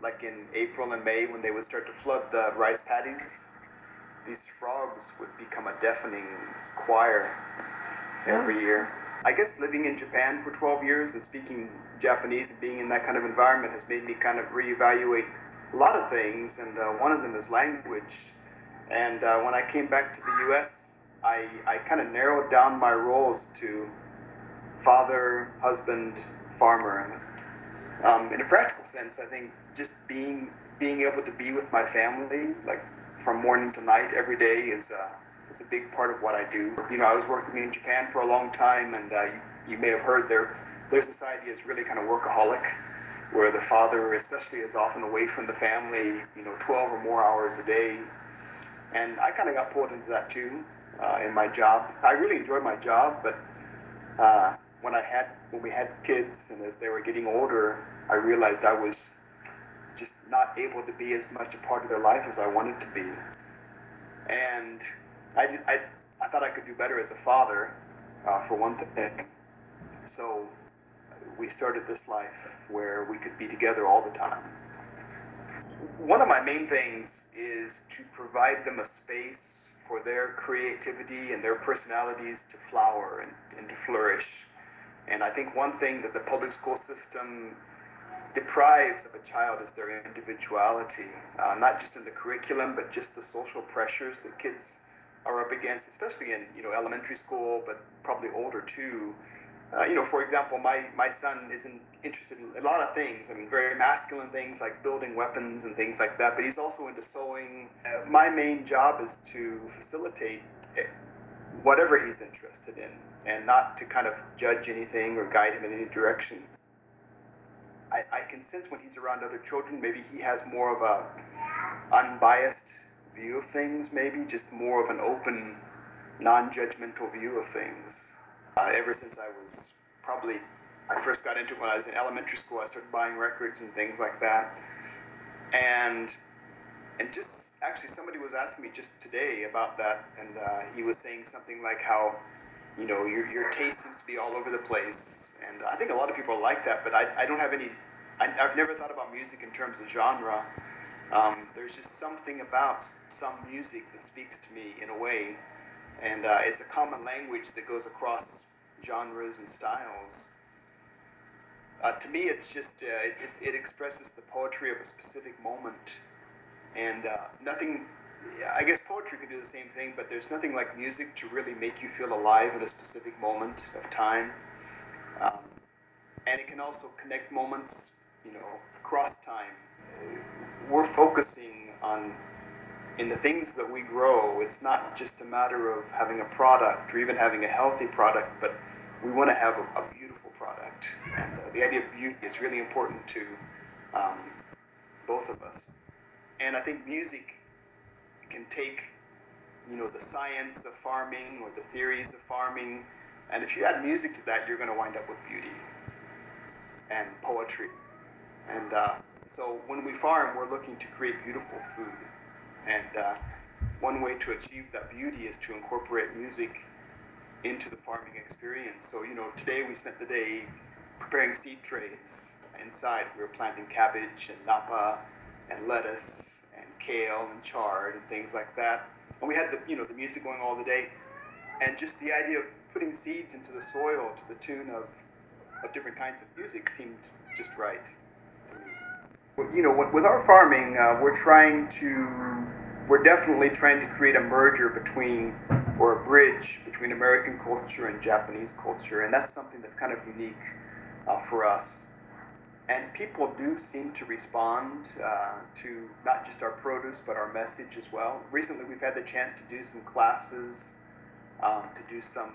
like in April and May when they would start to flood the rice paddies, these frogs would become a deafening choir every year. I guess living in Japan for 12 years and speaking Japanese and being in that kind of environment has made me kind of reevaluate a lot of things, and one of them is language. And when I came back to the U.S., I kind of narrowed down my roles to father, husband, farmer. In a practical sense, I think just being able to be with my family, like from morning to night every day, is a big part of what I do. You know, I was working in Japan for a long time, and you may have heard their society is really kind of workaholic, where the father especially is often away from the family, 12 or more hours a day. And I kind of got pulled into that too in my job. I really enjoyed my job, but when we had kids and as they were getting older, I realized I was just not able to be as much a part of their life as I wanted to be. And I thought I could do better as a father, for one thing. So we started this life where we could be together all the time. One of my main things is to provide them a space for their creativity and their personalities to flower and to flourish. And I think one thing that the public school system deprives of a child is their individuality, not just in the curriculum, but just the social pressures that kids are up against, especially in elementary school, but probably older too. For example, my son isn't interested in a lot of things. I mean, very masculine things like building weapons and things like that, but he's also into sewing. My main job is to facilitate whatever he's interested in and not to kind of judge anything or guide him in any direction. I can sense when he's around other children, maybe he has more of a unbiased view of things, maybe just more of an open, non-judgmental view of things. Ever since I first got into it when I was in elementary school, I started buying records and things like that. And just actually somebody was asking me just today about that, and he was saying something like how, your taste seems to be all over the place. And I think a lot of people are like that, but I don't have any, I've never thought about music in terms of genre. There's just something about some music that speaks to me in a way. And it's a common language that goes across genres and styles. To me, it's just, it expresses the poetry of a specific moment. And nothing, I guess poetry can do the same thing, but there's nothing like music to really make you feel alive at a specific moment of time. And it can also connect moments, across time. We're focusing on, in the things that we grow, it's not just a matter of having a product or even having a healthy product, but we want to have a beautiful product. And the idea of beauty is really important to both of us. And I think music can take, the science of farming or the theories of farming, and if you add music to that, you're going to wind up with beauty and poetry. And so when we farm, we're looking to create beautiful food. And one way to achieve that beauty is to incorporate music into the farming experience. So, today we spent the day preparing seed trays inside. We were planting cabbage and napa and lettuce and kale and chard and things like that. And we had the music going all the day. And just the idea of putting seeds into the soil to the tune of different kinds of music seemed just right to me. With our farming, we're definitely trying to create a merger between, or a bridge between American culture and Japanese culture, and that's something that's kind of unique for us. And people do seem to respond to not just our produce, but our message as well. Recently, we've had the chance to do some classes, to do some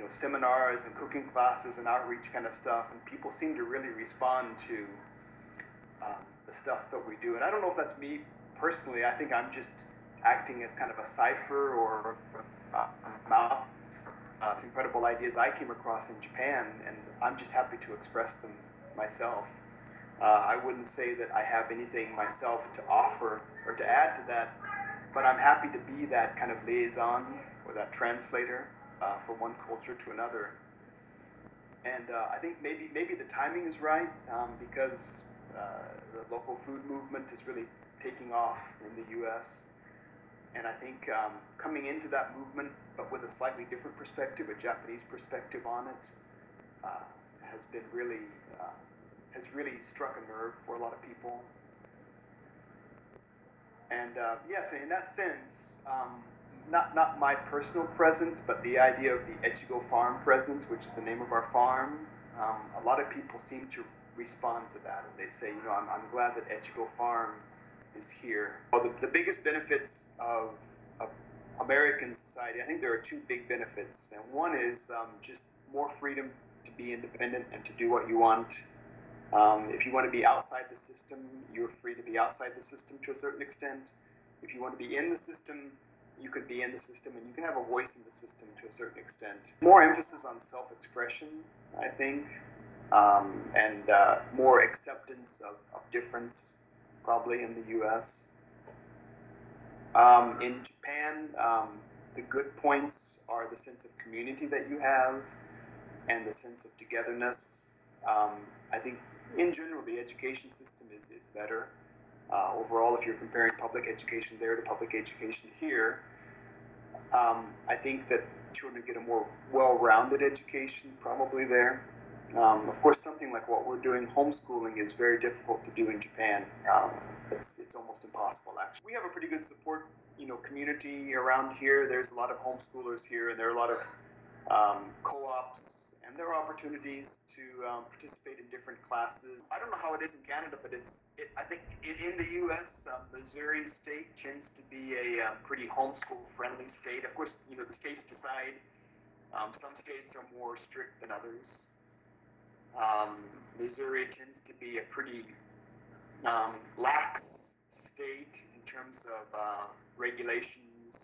seminars and cooking classes and outreach kind of stuff, and people seem to really respond to the stuff that we do. And I don't know if that's me personally. I think I'm just acting as kind of a cipher or a mouth to incredible ideas I came across in Japan, and I'm just happy to express them myself. I wouldn't say that I have anything myself to offer or to add to that, but I'm happy to be that kind of liaison or that translator from one culture to another. And I think maybe the timing is right, because the local food movement is really taking off in the U.S. And I think coming into that movement, but with a slightly different perspective, a Japanese perspective on it, has been really has really struck a nerve for a lot of people. And yes, in that sense, not my personal presence, but the idea of the Echigo Farm presence, which is the name of our farm. A lot of people seem to respond to that, and they say, I'm glad that Echigo Farm is here. Well, the biggest benefits of American society, I think there are two big benefits, and one is just more freedom to be independent and to do what you want. If you want to be outside the system, you're free to be outside the system to a certain extent. If you want to be in the system, you could be in the system, and you can have a voice in the system to a certain extent. More emphasis on self-expression, I think, and more acceptance of difference, probably in the U.S. In Japan, the good points are the sense of community that you have and the sense of togetherness. I think in general the education system is better. Overall, if you're comparing public education there to public education here, I think that children get a more well-rounded education probably there. Of course, something like what we're doing, homeschooling, is very difficult to do in Japan. It's almost impossible, actually. We have a pretty good support, community around here. There's a lot of homeschoolers here, and there are a lot of co-ops, and there are opportunities to participate in different classes. I don't know how it is in Canada, but I think in the U.S., Missouri state tends to be a pretty homeschool-friendly state. Of course, the states decide. Some states are more strict than others. Missouri tends to be a pretty lax state in terms of regulations.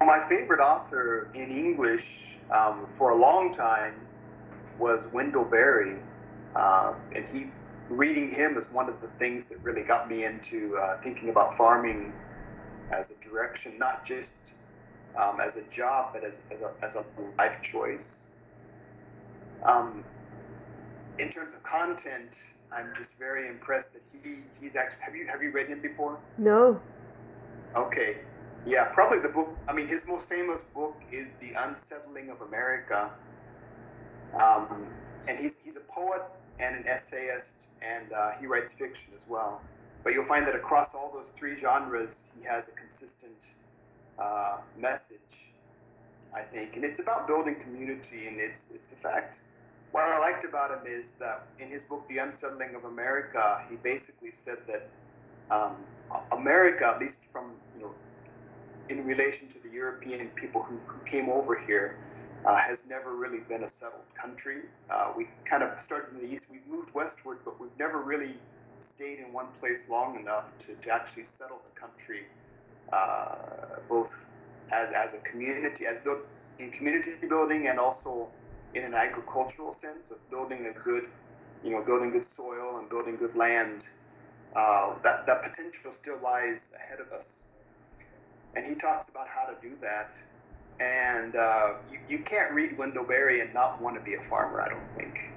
My favorite author in English for a long time was Wendell Berry, and reading him is one of the things that really got me into thinking about farming as a direction, not just as a job, but as a life choice. In terms of content, I'm just very impressed that he's actually. Have you read him before? No. Okay. Yeah, probably the book. I mean, his most famous book is The Unsettling of America. And he's a poet and an essayist, and he writes fiction as well. But you'll find that across all those three genres, he has a consistent message, I think. And it's about building community, and it's the fact. What I liked about him is that in his book, The Unsettling of America, he basically said that America, at least from, in relation to the European people who came over here, has never really been a settled country. We kind of started in the east, we've moved westward, but we've never really stayed in one place long enough to actually settle the country, both as a community, in community building, and also in an agricultural sense of building building good soil and building good land. That potential still lies ahead of us. And he talks about how to do that. And you can't read Wendell Berry and not want to be a farmer, I don't think.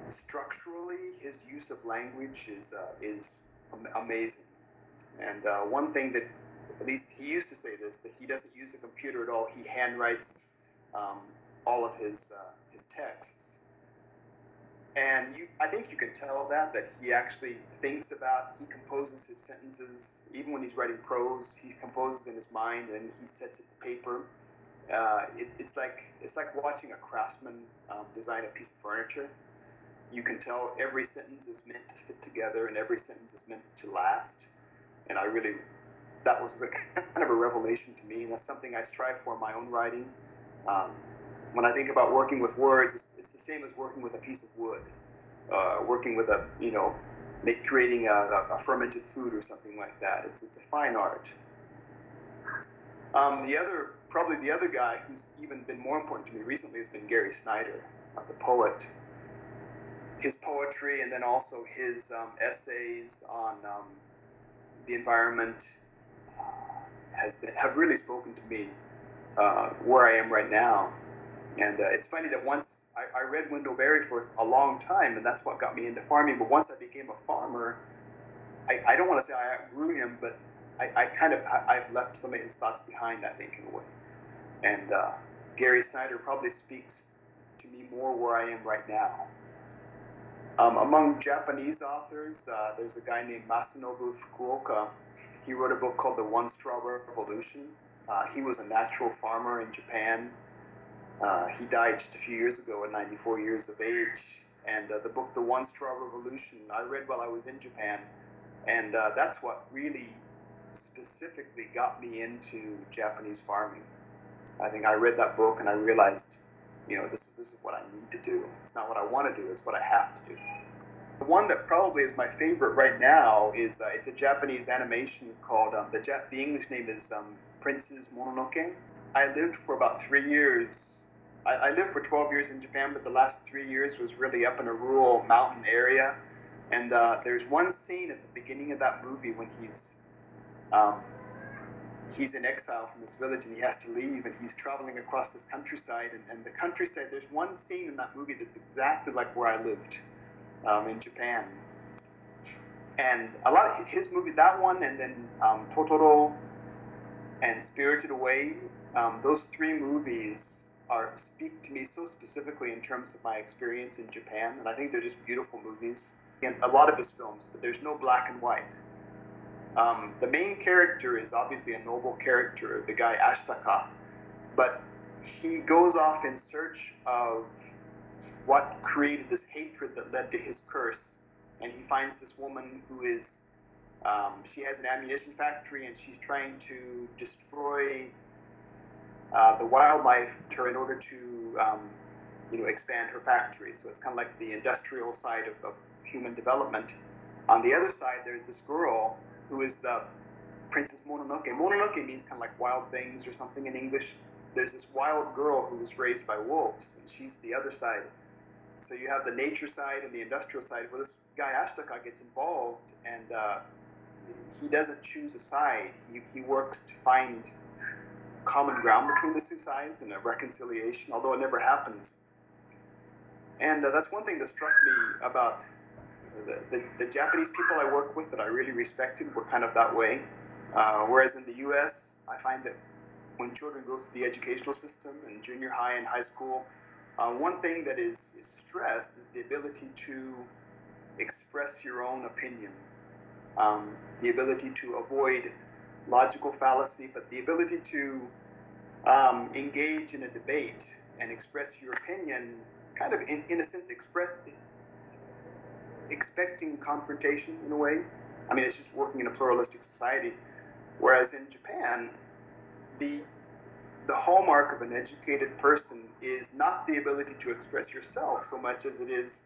Structurally, his use of language is amazing. And one thing that, at least he used to say this, that he doesn't use a computer at all. He handwrites all of his texts. And I think you can tell that he actually he composes his sentences. Even when he's writing prose, he composes in his mind and he sets it to paper. It's like watching a craftsman design a piece of furniture. You can tell every sentence is meant to fit together and every sentence is meant to last. And that was kind of a revelation to me, and that's something I strive for in my own writing. When I think about working with words, it's the same as working with a piece of wood, working with creating a fermented food or something like that. It's a fine art. Probably the other guy who's even been more important to me recently has been Gary Snyder, the poet. His poetry, and then also his essays on the environment have really spoken to me where I am right now. And it's funny that once I read Wendell Berry for a long time, and that's what got me into farming. But once I became a farmer, I don't want to say I outgrew him, but I've left some of his thoughts behind, I think, in a way. And Gary Snyder probably speaks to me more where I am right now. Among Japanese authors, there's a guy named Masanobu Fukuoka. He wrote a book called The One Straw Revolution. He was a natural farmer in Japan. He died just a few years ago at 94 years of age. And the book, The One Straw Revolution, I read while I was in Japan. And that's what really specifically got me into Japanese farming. I think I read that book and I realized, this is what I need to do. It's not what I want to do, it's what I have to do. The one that probably is my favorite right now is it's a Japanese animation called, the English name is Princess Mononoke. I lived for about 3 years. I lived for 12 years in Japan, but the last 3 years was really up in a rural mountain area. And there's one scene at the beginning of that movie when he's in exile from his village and he has to leave and he's traveling across this countryside. And the countryside, there's one scene in that movie that's exactly like where I lived in Japan. And a lot of his movie, that one, and then Totoro and Spirited Away, those 3 movies speak to me so specifically in terms of my experience in Japan, and I think they're just beautiful movies. In a lot of his films, but there's no black and white. The main character is obviously a noble character, the guy Ashtaka, but he goes off in search of what created this hatred that led to his curse, and he finds this woman who is, she has an ammunition factory and she's trying to destroy the wildlife in order to expand her factory. So it's kind of like the industrial side of human development. On the other side, there's this girl who is the Princess Mononoke. Mononoke means kind of like wild things or something in English. There's this wild girl who was raised by wolves, and she's the other side. So you have the nature side and the industrial side, where this guy Ashtaka gets involved, and he doesn't choose a side. He works to find common ground between the 2 sides and a reconciliation, although it never happens. And that's one thing that struck me about the Japanese people I work with that I really respected were kind of that way. Whereas in the US, I find that when children go through the educational system in junior high and high school, one thing that is stressed is the ability to express your own opinion, the ability to avoid logical fallacy, but the ability to engage in a debate and express your opinion, kind of in a sense expecting confrontation in a way. I mean, it's just working in a pluralistic society. Whereas in Japan, the hallmark of an educated person is not the ability to express yourself so much as it is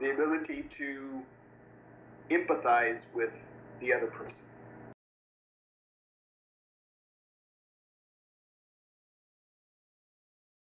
the ability to empathize with the other person.